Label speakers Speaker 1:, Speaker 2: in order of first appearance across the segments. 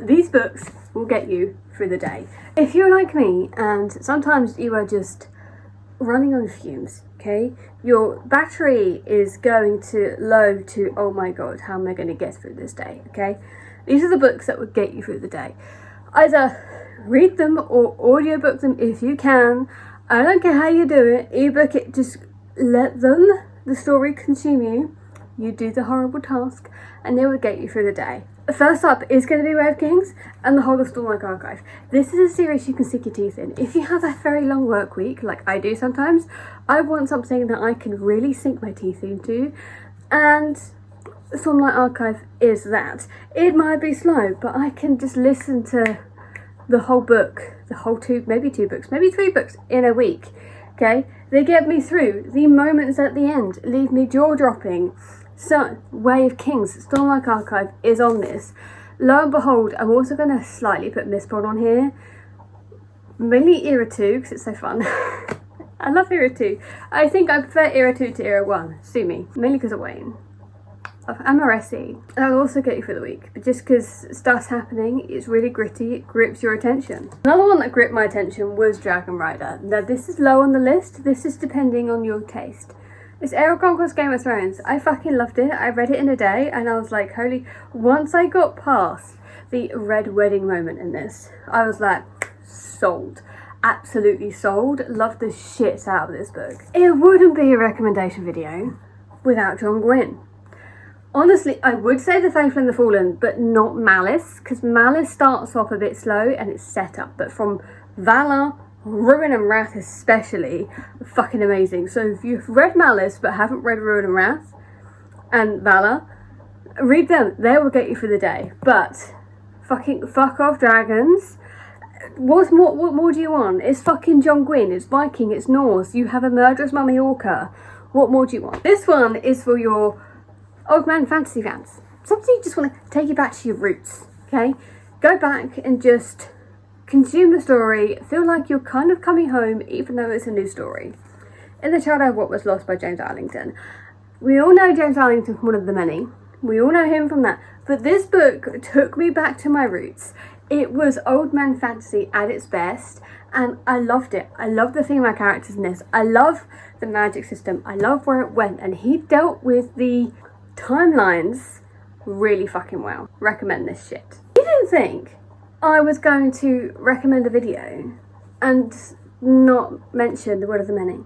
Speaker 1: these books will get you through the day. If you're like me and sometimes you are just running on fumes, okay, your battery is going to low to, oh my god, how am I going to get through this day, okay? These are the books that will get you through the day. Either read them or audiobook them if you can. I don't care how you do it, ebook it, just let the story consume you. You do the horrible task and they will get you through the day. First up is going to be Way of Kings and the whole of Stormlight Archive. This is a series you can sink your teeth in. If you have a very long work week, like I do sometimes, I want something that I can really sink my teeth into, and Stormlight Archive is that. It might be slow, but I can just listen to the whole book, the whole maybe two books, maybe 3 books in a week, okay? They get me through. The moments at the end leave me jaw-dropping. So, Way of Kings, Stormlight Archive is on this. Lo and behold, I'm also going to slightly put Mistborn on here. Mainly Era 2, because it's so fun. I love Era 2. I think I prefer Era 2 to Era 1. Sue me. Mainly because of Wayne. Of Amoressi. That'll also get you through the week. But just because stuff's happening, it's really gritty, it grips your attention. Another one that gripped my attention was Dragon Rider. Now this is low on the list. This is depending on your taste. It's Era Conquest Game of Thrones. I fucking loved it. I read it in a day and I was like, holy... Once I got past the red wedding moment in this, I was like, sold. Absolutely sold. Loved the shit out of this book. It wouldn't be a recommendation video without John Gwynne. Honestly, I would say The Faithful and the Fallen, but not Malice, because Malice starts off a bit slow and it's set up, but from Valor, Ruin and Wrath especially, fucking amazing. So if you've read Malice but haven't read Ruin and Wrath and Valor, read them. They will get you through the day. But fucking fuck off dragons. What more do you want? It's fucking John Gwynne, it's Viking, it's Norse, you have a murderous mummy orca. What more do you want? This one is for your old man fantasy fans. Something you just want to take you back to your roots, okay? Go back and just consume the story, feel like you're kind of coming home even though it's a new story. In the Shadow of What Was Lost by James Arlington. We all know James Arlington from One of the Many. We all know him from that. But this book took me back to my roots. It was old man fantasy at its best and I loved it. I love the female characters in this. I love the magic system. I love where it went, and he dealt with the timelines really fucking well. Recommend this shit. You didn't think I was going to recommend a video and not mention The Will of the Many?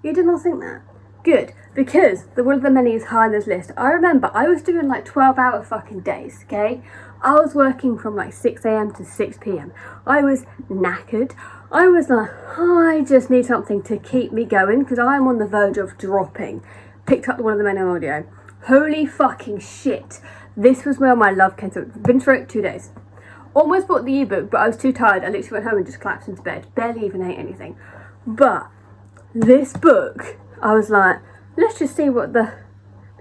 Speaker 1: You did not think that? Good, because The Will of the Many is high on this list. I remember I was doing like 12-hour fucking days, okay? I was working from like 6 a.m. to 6 p.m. I was knackered. I was like, I just need something to keep me going because I'm on the verge of dropping. Picked up The Will of the Many on audio. Holy fucking shit. This was where my love came through. Been through it 2 days. Almost bought the ebook, but I was too tired. I literally went home and just collapsed into bed. Barely even ate anything. But this book, I was like, let's just see what the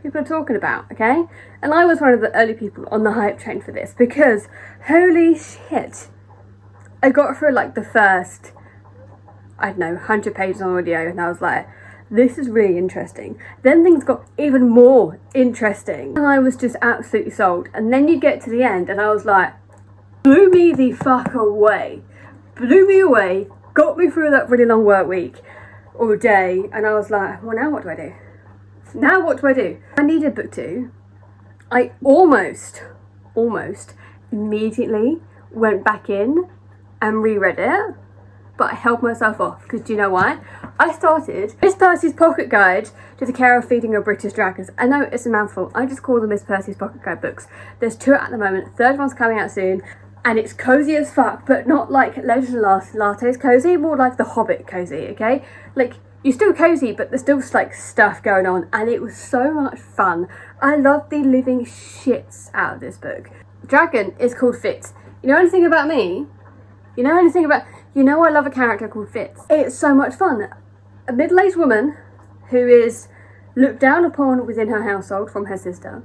Speaker 1: people are talking about, okay? And I was one of the early people on the hype train for this because holy shit. I got through like the first, I don't know, 100 pages on audio and I was like, this is really interesting. Then things got even more interesting and I was just absolutely sold. And then you get to the end and I was like, blew me the fuck away. Blew me away, got me through that really long work week or day, and I was like, well, now what do I do? Now what do I do? I needed book 2. I almost immediately went back in and reread it, but I held myself off because do you know why? I started Miss Percy's Pocket Guide to the Care of Feeding Your British Dragons. I know it's a mouthful. I just call them Miss Percy's Pocket Guide books. There's 2 at the moment. Third one's coming out soon. And it's cozy as fuck, but not like Legend of Latte's cozy, more like The Hobbit cozy, okay? Like, you're still cozy, but there's still like stuff going on, and it was so much fun. I loved the living shits out of this book. Dragon is called Fitz. You know anything about me? You know I love a character called Fitz. It's so much fun. A middle-aged woman who is looked down upon within her household from her sister,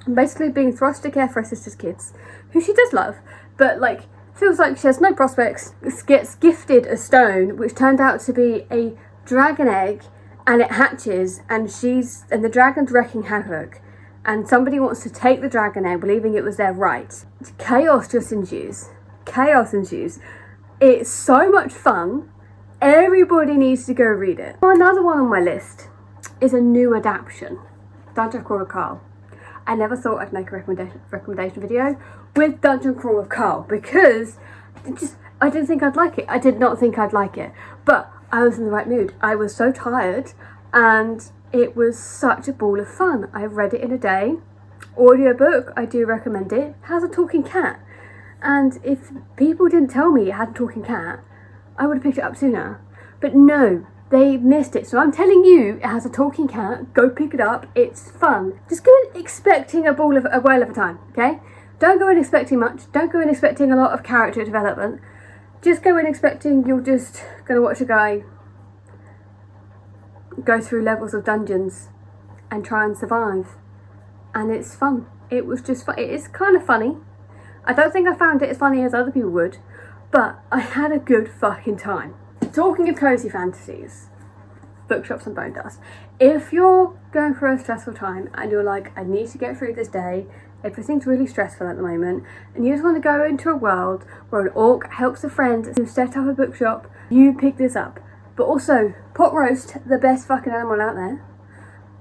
Speaker 1: and basically being thrust to care for her sister's kids, who she does love, but like feels like she has no prospects, gets gifted a stone which turned out to be a dragon egg, and it hatches and the dragon's wrecking havoc, and somebody wants to take the dragon egg, believing it was their right. Chaos just ensues. Chaos ensues. It's so much fun. Everybody needs to go read it. Another one on my list is a new adaptation, Dungeon Crawler Carl. I never thought I'd make a recommendation video with Dungeon Crawler Carl because I didn't think I'd like it. I did not think I'd like it, but I was in the right mood. I was so tired and it was such a ball of fun. I read it in a day. Audiobook, I do recommend it. It has a talking cat. And if people didn't tell me it had a talking cat, I would have picked it up sooner. But no, they missed it. So I'm telling you, it has a talking cat. Go pick it up. It's fun. Just go in expecting a whale of a time, okay? Don't go in expecting much. Don't go in expecting a lot of character development. Just go in expecting you're just going to watch a guy go through levels of dungeons and try and survive. And it's fun. It was just fun. It is kind of funny. I don't think I found it as funny as other people would, but I had a good fucking time. Talking of cozy fantasies, bookshops and bone dust. If you're going through a stressful time and you're like, I need to get through this day, everything's really stressful at the moment, and you just want to go into a world where an orc helps a friend to set up a bookshop, you pick this up. But also, pot roast, the best fucking animal out there,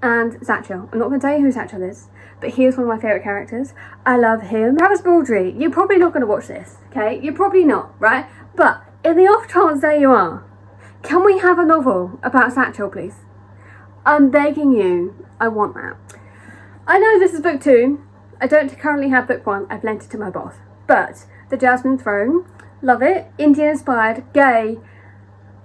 Speaker 1: and Satchel. I'm not going to tell you who Satchel is, but he is one of my favourite characters. I love him. Travis Baldry, you're probably not going to watch this, okay? You're probably not, right? But in the off chance there you are, can we have a novel about Satchel, please? I'm begging you. I want that. I know this is book 2. I don't currently have book 1. I've lent it to my boss. But The Jasmine Throne, love it. Indian inspired, gay,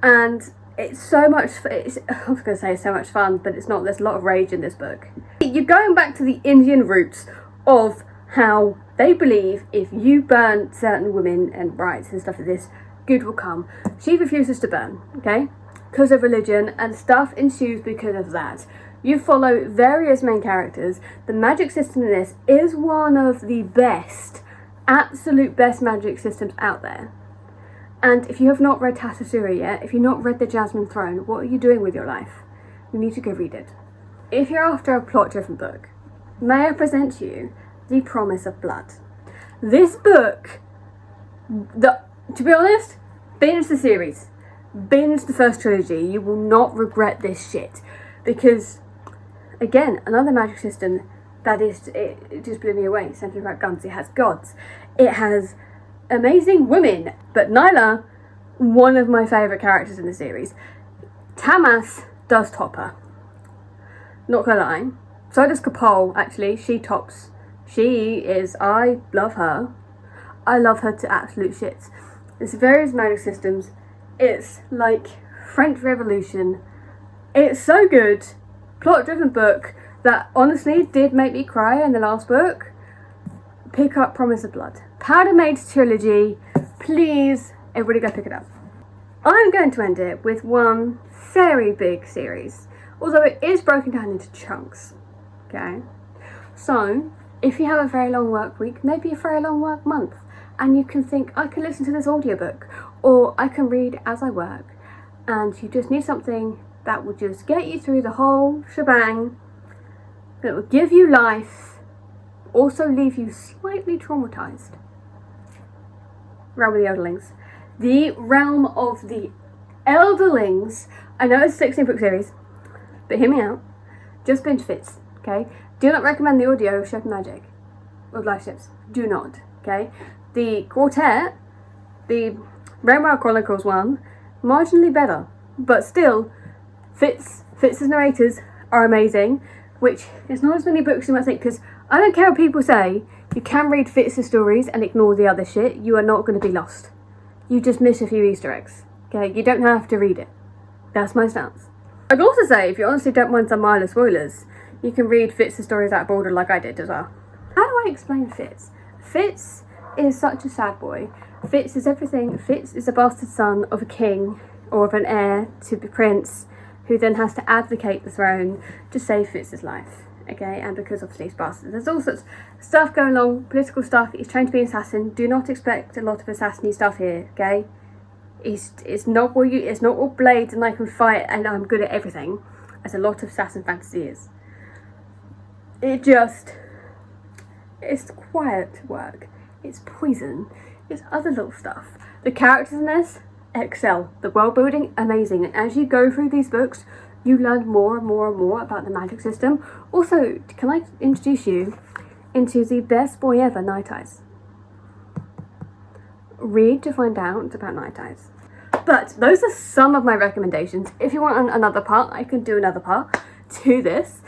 Speaker 1: and it's so much, I was going to say so much fun, but it's not. There's a lot of rage in this book. You're going back to the Indian roots of how they believe if you burn certain women and rights and stuff like this, good will come. She refuses to burn, okay? Because of religion, and stuff ensues because of that. You follow various main characters. The magic system in this is one of the best, absolute best magic systems out there. And if you have not read Tatasura yet, if you've not read The Jasmine Throne, what are you doing with your life? You need to go read it. If you're after a plot-driven book, may I present to you The Promise of Blood. This book, to be honest, binge the series. Binge the first trilogy. You will not regret this shit. Because, again, another magic system that is, it just blew me away. Something about guns. It has gods. It has amazing women, but Nyla, one of my favourite characters in the series. Tamas does top her. Not gonna lie. So does Kapol, actually. She tops. She is, I love her. I love her to absolute shits. There's various magic systems. It's like French Revolution. It's so good. Plot-driven book that honestly did make me cry in the last book. Pick up Promise of Blood. Powder Maids trilogy. Please, everybody go pick it up. I'm going to end it with one very big series, although it is broken down into chunks. Okay? So, if you have a very long work week, maybe a very long work month, and you can think, I can listen to this audiobook, or I can read as I work, and you just need something that will just get you through the whole shebang, that will give you life, also leave you slightly traumatized. Realm of the Elderlings. The Realm of the Elderlings. I know it's a 16-book series, but hear me out. Just binge Fits, okay? Do not recommend the audio of Ship and Magic, of Life Ships. Do not, okay? The Quartet, the Rainbow Chronicles one, marginally better, but still, Fits' narrators are amazing, which is not as many books as you might think, because I don't care what people say, you can read Fits' stories and ignore the other shit, you are not going to be lost. You just miss a few Easter eggs, okay? You don't have to read it. That's my stance. I'd also say, if you honestly don't mind some minor spoilers, you can read Fits' stories out of order like I did as well. How do I explain Fits? Fits is such a sad boy. Fits is everything. Fits is a bastard son of a king, or of an heir to the prince, who then has to advocate the throne to save Fits' life. Okay, and because obviously he's bastard. There's all sorts of stuff going on, political stuff. He's trained to be an assassin. Do not expect a lot of assassin-y stuff here, okay? It's not all blades and I can fight and I'm good at everything, as a lot of assassin fantasy is. it's quiet work, it's poison, it's other little stuff. The characters in this excel, the world building amazing, and as you go through these books you learn more and more and more about the magic system. Also, can I introduce you into the best boy ever, Night Eyes? Read to find out about Night Eyes. But those are some of my recommendations. If you want another part, I can do another part to this.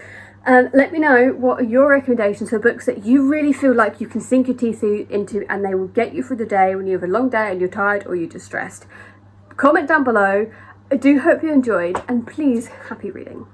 Speaker 1: And let me know what are your recommendations for books that you really feel like you can sink your teeth into and they will get you through the day when you have a long day and you're tired or you're just stressed. Comment down below. I do hope you enjoyed, and please, happy reading.